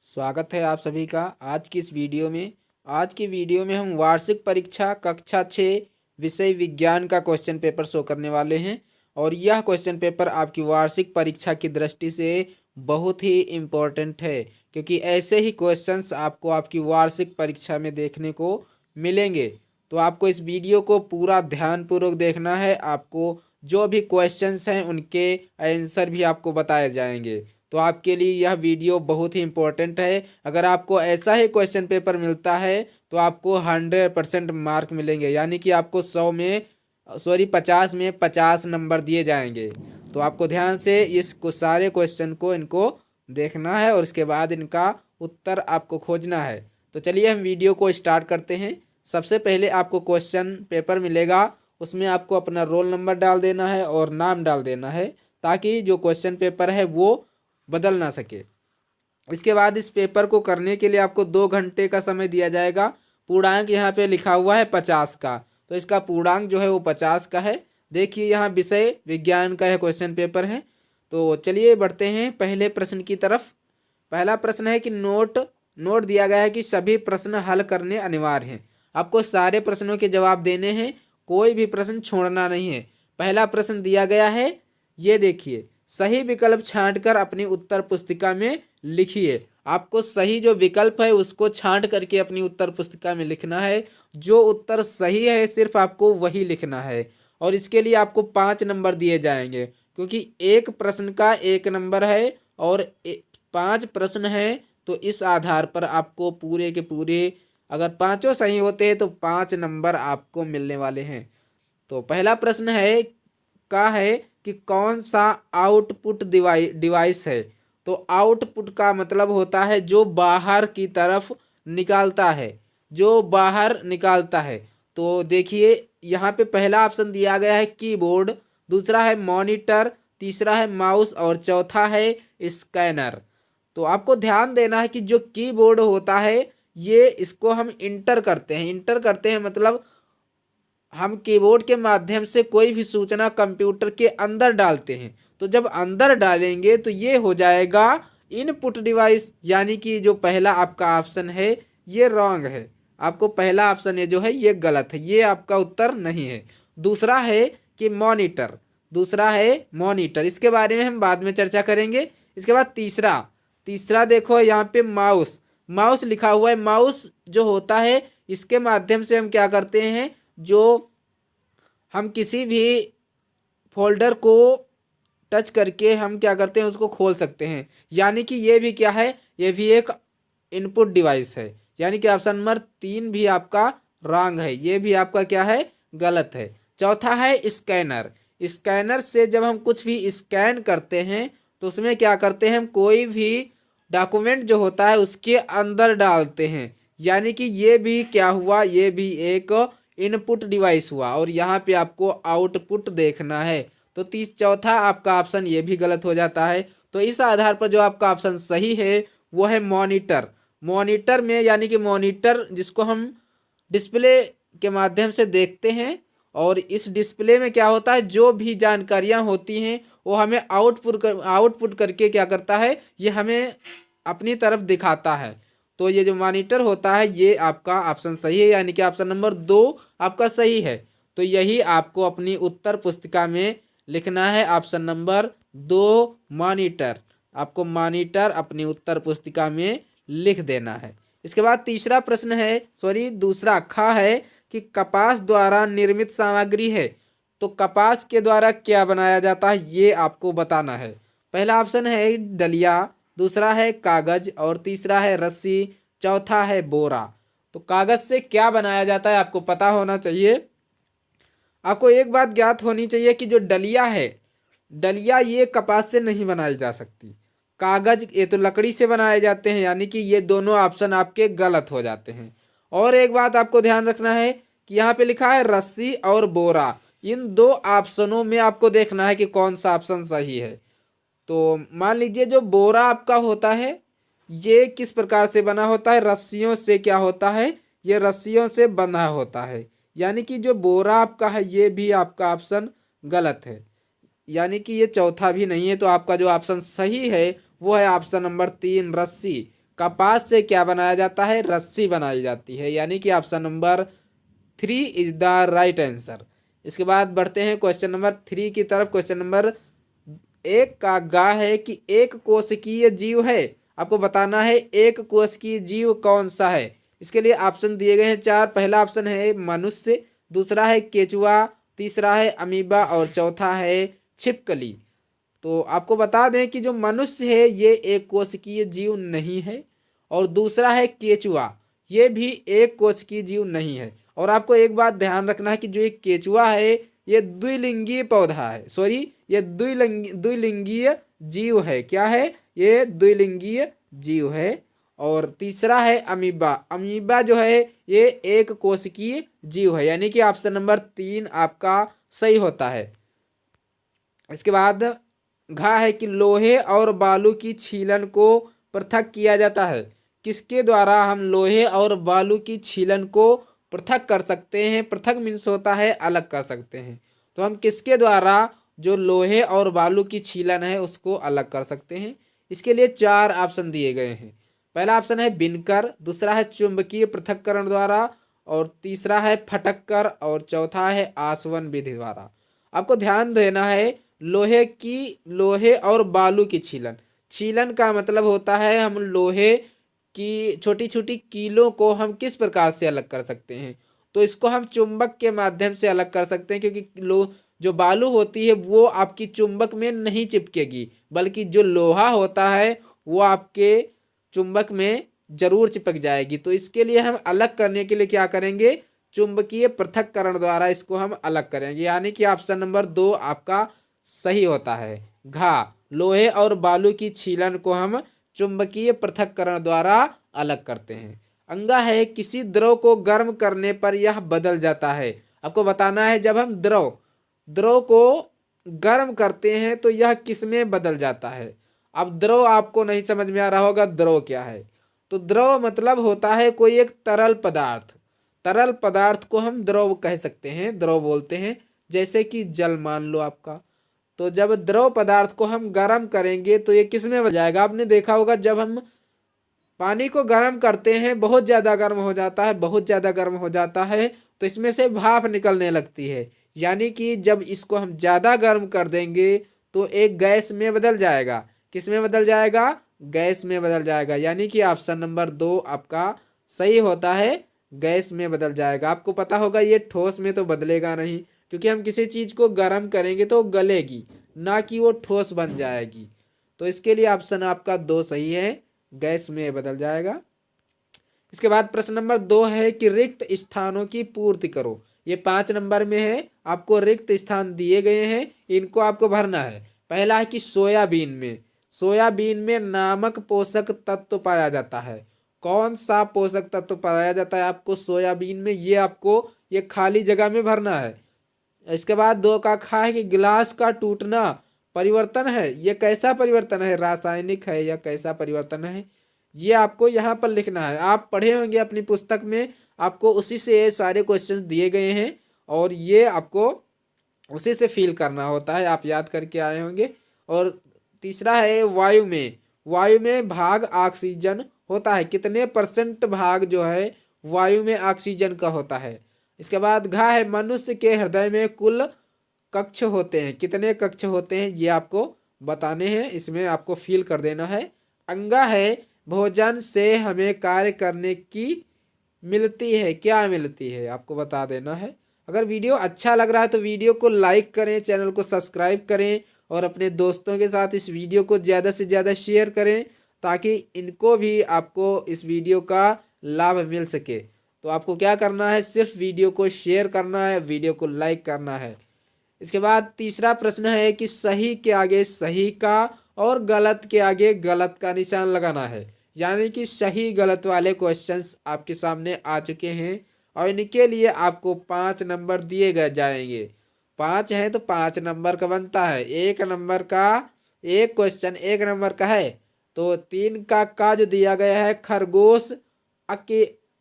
स्वागत है आप सभी का आज की इस वीडियो में। आज की वीडियो में हम वार्षिक परीक्षा कक्षा 6 विषय विज्ञान का क्वेश्चन पेपर शो करने वाले हैं और यह क्वेश्चन पेपर आपकी वार्षिक परीक्षा की दृष्टि से बहुत ही इम्पोर्टेंट है, क्योंकि ऐसे ही क्वेश्चंस आपको आपकी वार्षिक परीक्षा में देखने को मिलेंगे। तो आपको इस वीडियो को पूरा ध्यानपूर्वक देखना है। आपको जो भी क्वेश्चंस हैं उनके आंसर भी आपको बताए जाएंगे। तो आपके लिए यह वीडियो बहुत ही इम्पोर्टेंट है। अगर आपको ऐसा ही क्वेश्चन पेपर मिलता है तो आपको 100% मार्क मिलेंगे, यानी कि आपको 50 में 50 नंबर दिए जाएंगे। तो आपको ध्यान से इसको सारे क्वेश्चन को इनको देखना है और उसके बाद इनका उत्तर आपको खोजना है। तो चलिए हम वीडियो को स्टार्ट करते हैं। सबसे पहले आपको क्वेश्चन पेपर मिलेगा, उसमें आपको अपना रोल नंबर डाल देना है और नाम डाल देना है, ताकि जो क्वेश्चन पेपर है वो बदल ना सके। इसके बाद इस पेपर को करने के लिए आपको 2 घंटे का समय दिया जाएगा। पूर्णांक यहाँ पे लिखा हुआ है 50 का, तो इसका पूर्णांक जो है वो 50 का है। देखिए यहाँ विषय विज्ञान का है क्वेश्चन पेपर है। तो चलिए बढ़ते हैं पहले प्रश्न की तरफ। पहला प्रश्न है कि नोट दिया गया है कि सभी प्रश्न हल करने अनिवार्य हैं। आपको सारे प्रश्नों के जवाब देने हैं, कोई भी प्रश्न छोड़ना नहीं है। पहला प्रश्न दिया गया है, ये देखिए, सही विकल्प छांटकर अपनी उत्तर पुस्तिका में लिखिए। आपको सही जो विकल्प है उसको छांट करके अपनी उत्तर पुस्तिका में लिखना है। जो उत्तर सही है सिर्फ आपको वही लिखना है और इसके लिए आपको 5 नंबर दिए जाएंगे, क्योंकि एक प्रश्न का 1 नंबर है और 5 प्रश्न है। तो इस आधार पर आपको पूरे के पूरे, अगर पाँचों सही होते हैं तो 5 नंबर आपको मिलने वाले हैं। तो पहला प्रश्न है कि कौन सा आउटपुट डिवाइस है। तो आउटपुट का मतलब होता है जो बाहर की तरफ निकालता है, जो बाहर निकालता है। तो देखिए यहाँ पे पहला ऑप्शन दिया गया है कीबोर्ड, दूसरा है मॉनिटर, तीसरा है माउस और चौथा है स्कैनर। तो आपको ध्यान देना है कि जो कीबोर्ड होता है ये इसको हम इंटर करते हैं मतलब हम कीबोर्ड के माध्यम से कोई भी सूचना कंप्यूटर के अंदर डालते हैं। तो जब अंदर डालेंगे तो ये हो जाएगा इनपुट डिवाइस, यानी कि जो पहला आपका ऑप्शन है ये रॉन्ग है। आपको पहला ऑप्शन ये जो है ये गलत है, ये आपका उत्तर नहीं है। दूसरा है कि मॉनिटर, इसके बारे में हम बाद में चर्चा करेंगे। इसके बाद तीसरा देखो यहाँ पे माउस लिखा हुआ है। माउस जो होता है इसके माध्यम से हम क्या करते हैं, जो हम किसी भी फोल्डर को टच करके हम क्या करते हैं उसको खोल सकते हैं, यानी कि ये भी क्या है, ये भी एक इनपुट डिवाइस है। यानी कि ऑप्शन नंबर 3 भी आपका रॉन्ग है, ये भी आपका क्या है, गलत है। चौथा है स्कैनर से जब हम कुछ भी स्कैन करते हैं तो उसमें क्या करते हैं, हम कोई भी डॉक्यूमेंट जो होता है उसके अंदर डालते हैं, यानी कि ये भी क्या हुआ, ये भी एक इनपुट डिवाइस हुआ और यहाँ पे आपको आउटपुट देखना है। तो चौथा आपका ऑप्शन ये भी गलत हो जाता है। तो इस आधार पर जो आपका ऑप्शन सही है वो है मॉनिटर में, यानी कि मॉनिटर जिसको हम डिस्प्ले के माध्यम से देखते हैं और इस डिस्प्ले में क्या होता है, जो भी जानकारियां होती हैं वो हमें आउटपुट करके क्या करता है, ये हमें अपनी तरफ दिखाता है। तो ये जो मॉनिटर होता है ये आपका ऑप्शन सही है, यानी कि ऑप्शन नंबर 2 आपका सही है। तो यही आपको अपनी उत्तर पुस्तिका में लिखना है, ऑप्शन नंबर 2 मॉनिटर। आपको मॉनिटर अपनी उत्तर पुस्तिका में लिख देना है। इसके बाद दूसरा खा है कि कपास द्वारा निर्मित सामग्री है। तो कपास के द्वारा क्या बनाया जाता है ये आपको बताना है। पहला ऑप्शन है डलिया, दूसरा है कागज और तीसरा है रस्सी, चौथा है बोरा। तो कागज से क्या बनाया जाता है आपको पता होना चाहिए। आपको एक बात ज्ञात होनी चाहिए कि जो डलिया ये कपास से नहीं बनाई जा सकती, कागज ये तो लकड़ी से बनाए जाते हैं, यानी कि ये दोनों ऑप्शन आपके गलत हो जाते हैं। और एक बात आपको ध्यान रखना है कि यहाँ पे लिखा है रस्सी और बोरा, इन 2 ऑप्शनों में आपको देखना है कि कौन सा ऑप्शन सही है। तो मान लीजिए जो बोरा आपका होता है ये किस प्रकार से बना होता है, रस्सियों से क्या होता है, ये रस्सियों से बंधा होता है, यानी कि जो बोरा आपका है ये भी आपका ऑप्शन गलत है, यानी कि ये चौथा भी नहीं है। तो आपका जो ऑप्शन सही है वो है ऑप्शन नंबर 3 रस्सी। कपास से क्या बनाया जाता है? रस्सी बनाई जाती है, यानी कि option number 3 is the right answer. इसके बाद बढ़ते हैं क्वेश्चन नंबर 3 की तरफ। क्वेश्चन नंबर 1 का गा है कि एक कोशिकीय जीव है। आपको बताना है एक कोशिकीय जीव कौन सा है। इसके लिए ऑप्शन दिए गए हैं 4। पहला ऑप्शन है मनुष्य, दूसरा है केचुआ, तीसरा है अमीबा और चौथा है छिपकली। तो आपको बता दें कि जो मनुष्य है ये एक कोशिकीय जीव नहीं है, और दूसरा है केचुआ, ये भी एक कोशिकीय जीव नहीं है। और आपको एक बात ध्यान रखना है कि जो एक केचुआ है ये द्विलिंगीय पौधा है, सॉरी ये द्विलिंगीय जीव है। क्या है? ये द्विलिंगीय जीव है। और तीसरा है अमीबा, अमीबा जो है ये एक कोशिकीय जीव है, यानी कि ऑप्शन नंबर 3 आपका सही होता है। इसके बाद घा है कि लोहे और बालू की छीलन को पृथक किया जाता है। किसके द्वारा हम लोहे और बालू की छीलन को पृथक कर सकते हैं? पृथक मीन्स होता है अलग कर सकते हैं। तो हम किसके द्वारा जो लोहे और बालू की छीलन है उसको अलग कर सकते हैं? इसके लिए 4 ऑप्शन दिए गए हैं। पहला ऑप्शन है बिनकर, दूसरा है चुंबकीय पृथक्करण द्वारा, और तीसरा है फटक और चौथा है आसवन विधि द्वारा। आपको ध्यान देना है लोहे और बालू की छीलन। छीलन का मतलब होता है हम लोहे की छोटी छोटी कीलों को हम किस प्रकार से अलग कर सकते हैं। तो इसको हम चुंबक के माध्यम से अलग कर सकते हैं, क्योंकि जो बालू होती है वो आपकी चुंबक में नहीं चिपकेगी, बल्कि जो लोहा होता है वो आपके चुंबक में जरूर चिपक जाएगी। तो इसके लिए हम अलग करने के लिए क्या करेंगे? चुंबकीय पृथक्करण द्वारा इसको हम अलग करेंगे, यानी कि ऑप्शन नंबर 2 आपका सही होता है। घा, लोहे और बालू की छीलन को हम चुंबकीय पृथक्करण द्वारा अलग करते हैं। अंगा है किसी द्रव को गर्म करने पर यह बदल जाता है। आपको बताना है जब हम द्रव को गर्म करते हैं तो यह किस में बदल जाता है। अब द्रव आपको नहीं समझ में आ रहा होगा द्रव क्या है। तो द्रव मतलब होता है कोई एक तरल पदार्थ। तरल पदार्थ को हम द्रव कह सकते हैं, द्रव बोलते हैं। जैसे कि जल मान लो आपका, तो जब द्रव पदार्थ को हम गर्म करेंगे तो ये किस में बदल जाएगा? आपने देखा होगा जब हम पानी को गर्म करते हैं बहुत ज़्यादा गर्म हो जाता है, बहुत ज़्यादा गर्म हो जाता है तो इसमें से भाप निकलने लगती है। यानी कि जब इसको हम ज़्यादा गर्म कर देंगे तो एक गैस में बदल जाएगा। किस में बदल जाएगा? गैस में बदल जाएगा, यानी कि ऑप्शन नंबर 2 आपका सही होता है, गैस में बदल जाएगा। आपको पता होगा ये ठोस में तो बदलेगा नहीं, क्योंकि हम किसी चीज़ को गर्म करेंगे तो गलेगी, ना कि वो ठोस बन जाएगी। तो इसके लिए ऑप्शन आपका 2 सही है, गैस में बदल जाएगा। इसके बाद प्रश्न नंबर 2 है कि रिक्त स्थानों की पूर्ति करो। ये 5 नंबर में है, आपको रिक्त स्थान दिए गए हैं, इनको आपको भरना है। पहला है कि सोयाबीन में नामक पोषक तत्व पाया जाता है। कौन सा पोषक तत्व पाया जाता है आपको सोयाबीन में? ये आपको ये खाली जगह में भरना है। इसके बाद 2 का खा है कि गिलास का टूटना परिवर्तन है। ये कैसा परिवर्तन है? रासायनिक है या कैसा परिवर्तन है? ये आपको यहाँ पर लिखना है। आप पढ़े होंगे अपनी पुस्तक में, आपको उसी से ये सारे क्वेश्चन दिए गए हैं और ये आपको उसी से फील करना होता है, आप याद करके आए होंगे। और तीसरा है वायु में भाग ऑक्सीजन होता है। कितने % भाग जो है वायु में ऑक्सीजन का होता है। इसके बाद घा है मनुष्य के हृदय में कुल कक्ष होते हैं। कितने कक्ष होते हैं ये आपको बताने हैं, इसमें आपको फील कर देना है। अंगा है भोजन से हमें कार्य करने की मिलती है। क्या मिलती है आपको बता देना है। अगर वीडियो अच्छा लग रहा है तो वीडियो को लाइक करें, चैनल को सब्सक्राइब करें और अपने दोस्तों के साथ इस वीडियो को ज़्यादा से ज़्यादा शेयर करें, ताकि इनको भी आपको इस वीडियो का लाभ मिल सके। तो आपको क्या करना है? सिर्फ वीडियो को शेयर करना है, वीडियो को लाइक करना है। इसके बाद तीसरा प्रश्न है कि सही के आगे सही का और गलत के आगे गलत का निशान लगाना है। यानी कि सही गलत वाले क्वेश्चंस आपके सामने आ चुके हैं और इनके लिए आपको 5 नंबर दिए गए जाएंगे। 5 है तो 5 नंबर का बनता है। 1 नंबर का एक क्वेश्चन 1 नंबर का है, तो 3 का जो दिया गया है खरगोश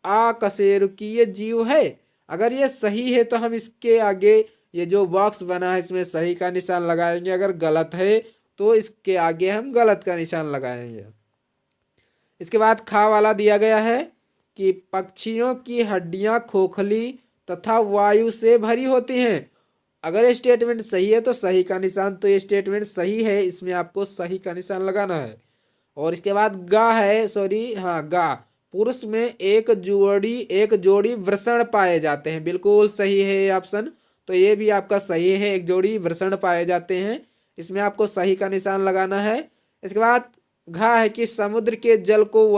अकशेरुकीय जीव है। अगर ये सही है तो हम इसके आगे ये जो बॉक्स बना है इसमें सही का निशान लगाएंगे, अगर गलत है तो इसके आगे हम गलत का निशान लगाएंगे। इसके बाद खा वाला दिया गया है कि पक्षियों की हड्डियां खोखली तथा वायु से भरी होती हैं। अगर ये स्टेटमेंट सही है तो सही का निशान, तो ये स्टेटमेंट सही है, इसमें आपको सही का निशान लगाना है। और इसके बाद गा है, सॉरी हाँ गा, पुरुष में एक जोड़ी वृषण पाए जाते हैं। बिल्कुल सही है ये ऑप्शन, तो ये भी आपका सही है, एक जोड़ी वृषण पाए जाते हैं, इसमें आपको सही का निशान लगाना है। इसके बाद घा है कि समुद्र के जल को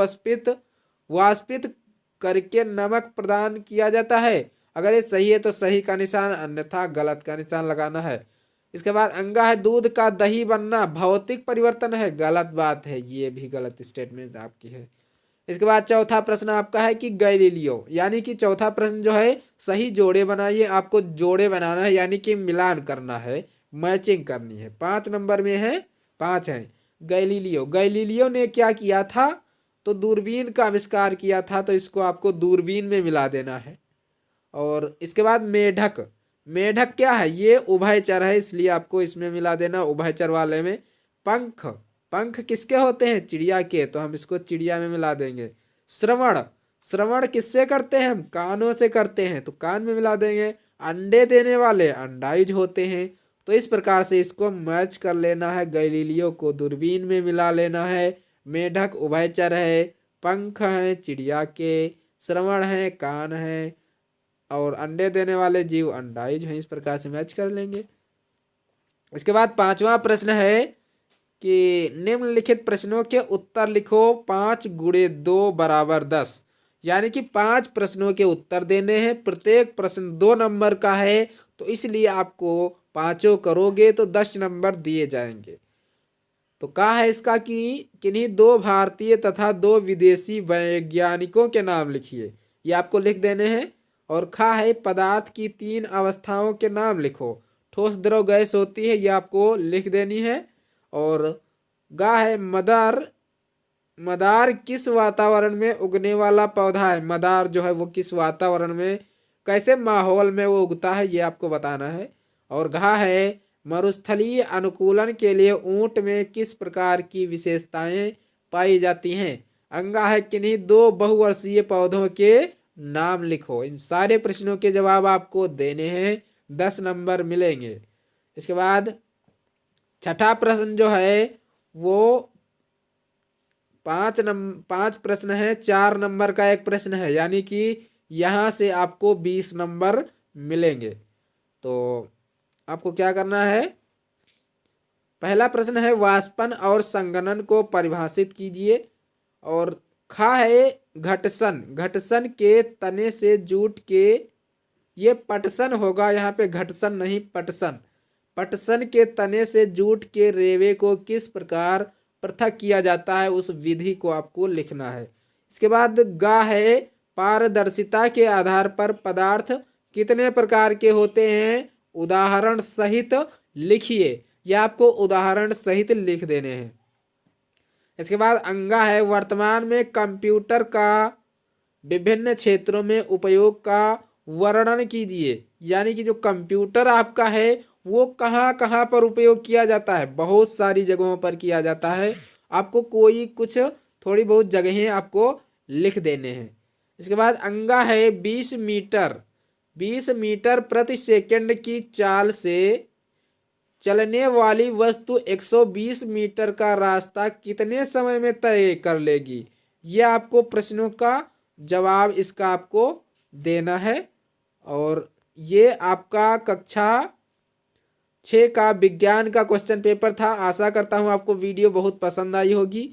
वाष्पित करके नमक प्रदान किया जाता है। अगर ये सही है तो सही का निशान, अन्यथा गलत का निशान लगाना है। इसके बाद अंगा है दूध का दही बनना भौतिक परिवर्तन है। गलत बात है, ये भी गलत स्टेटमेंट आपकी है। इसके बाद चौथा प्रश्न आपका है कि गैलीलियो, यानी कि चौथा प्रश्न जो है सही जोड़े बनाइए। आपको जोड़े बनाना है, यानी कि मिलान करना है, मैचिंग करनी है। 5 नंबर में है, 5 है। गैलीलियो ने क्या किया था, तो दूरबीन का आविष्कार किया था, तो इसको आपको दूरबीन में मिला देना है। और इसके बाद मेढक क्या है, ये उभयचर है, इसलिए आपको इसमें मिला देना उभयचर वाले में। पंख किसके होते हैं, चिड़िया के, तो हम इसको चिड़िया में मिला देंगे। श्रवण किससे करते हैं हम, कानों से करते हैं, तो कान में मिला देंगे। अंडे देने वाले अंडाइज होते हैं, तो इस प्रकार से इसको मैच कर लेना है। गैलीलियो को दूरबीन में मिला लेना है। मेढक उभयचर है, पंख हैं चिड़िया के, श्रवण है कान है, और अंडे देने वाले जीव अंडाइज हैं। इस प्रकार से मैच कर लेंगे। इसके बाद 5वां प्रश्न है कि निम्नलिखित प्रश्नों के उत्तर लिखो। 5 × 2 = 10, यानी कि 5 प्रश्नों के उत्तर देने हैं। प्रत्येक प्रश्न 2 नंबर का है, तो इसलिए आपको पांचों करोगे तो 10 नंबर दिए जाएंगे। तो कहा है इसका कि किन्हीं 2 भारतीय तथा 2 विदेशी वैज्ञानिकों के नाम लिखिए, ये आपको लिख देने हैं। और खा है पदार्थ की 3 अवस्थाओं के नाम लिखो। ठोस द्रव गैस होती है, ये आपको लिख देनी है। और गा है मदार किस वातावरण में उगने वाला पौधा है। मदार जो है वो किस वातावरण में, कैसे माहौल में वो उगता है, ये आपको बताना है। और घा है मरुस्थलीय अनुकूलन के लिए ऊंट में किस प्रकार की विशेषताएं पाई जाती हैं। अंगा है किन्हीं 2 बहुवर्षीय पौधों के नाम लिखो। इन सारे प्रश्नों के जवाब आपको देने हैं, 10 नंबर मिलेंगे। इसके बाद छठा प्रश्न जो है वो 5 प्रश्न है, 4 नंबर का एक प्रश्न है, यानी कि यहाँ से आपको 20 नंबर मिलेंगे। तो आपको क्या करना है, पहला प्रश्न है वाष्पन और संघनन को परिभाषित कीजिए। और खा है घटसन के तने से जूट के, ये पटसन होगा, यहाँ पे घटसन नहीं पटसन के तने से जूट के रेवे को किस प्रकार पृथक किया जाता है, उस विधि को आपको लिखना है। इसके बाद गा है पारदर्शिता के आधार पर पदार्थ कितने प्रकार के होते हैं, उदाहरण सहित लिखिए। यह आपको उदाहरण सहित लिख देने हैं। इसके बाद अंगा है वर्तमान में कंप्यूटर का विभिन्न क्षेत्रों में उपयोग का वर्णन कीजिए, यानी कि जो कंप्यूटर आपका है वो कहाँ कहाँ पर उपयोग किया जाता है, बहुत सारी जगहों पर किया जाता है। आपको कोई कुछ थोड़ी बहुत जगहें आपको लिख देने हैं। इसके बाद अंगा है 20 मीटर प्रति सेकंड की चाल से चलने वाली वस्तु 120 मीटर का रास्ता कितने समय में तय कर लेगी। यह आपको प्रश्नों का जवाब इसका आपको देना है। और ये आपका कक्षा 6 का विज्ञान का क्वेश्चन पेपर था। आशा करता हूँ आपको वीडियो बहुत पसंद आई होगी।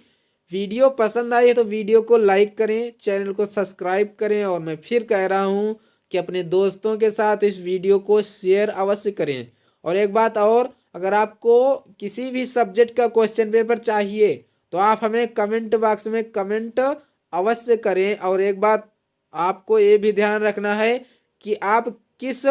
वीडियो पसंद आई है तो वीडियो को लाइक करें, चैनल को सब्सक्राइब करें, और मैं फिर कह रहा हूँ कि अपने दोस्तों के साथ इस वीडियो को शेयर अवश्य करें। और एक बात और, अगर आपको किसी भी सब्जेक्ट का क्वेश्चन पेपर चाहिए तो आप हमें कमेंट बॉक्स में कमेंट अवश्य करें। और एक बात आपको ये भी ध्यान रखना है कि आप किस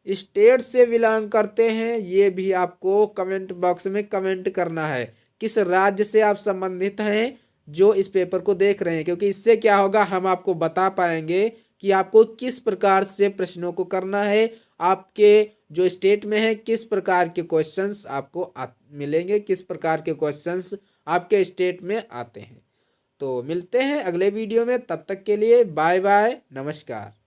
स्टेट से बिलोंग करते हैं, ये भी आपको कमेंट बॉक्स में कमेंट करना है। किस राज्य से आप संबंधित हैं जो इस पेपर को देख रहे हैं, क्योंकि इससे क्या होगा, हम आपको बता पाएंगे कि आपको किस प्रकार से प्रश्नों को करना है, आपके जो स्टेट में है किस प्रकार के क्वेश्चंस आपको मिलेंगे, किस प्रकार के क्वेश्चंस आपके स्टेट में आते हैं। तो मिलते हैं अगले वीडियो में, तब तक के लिए बाय बाय, नमस्कार।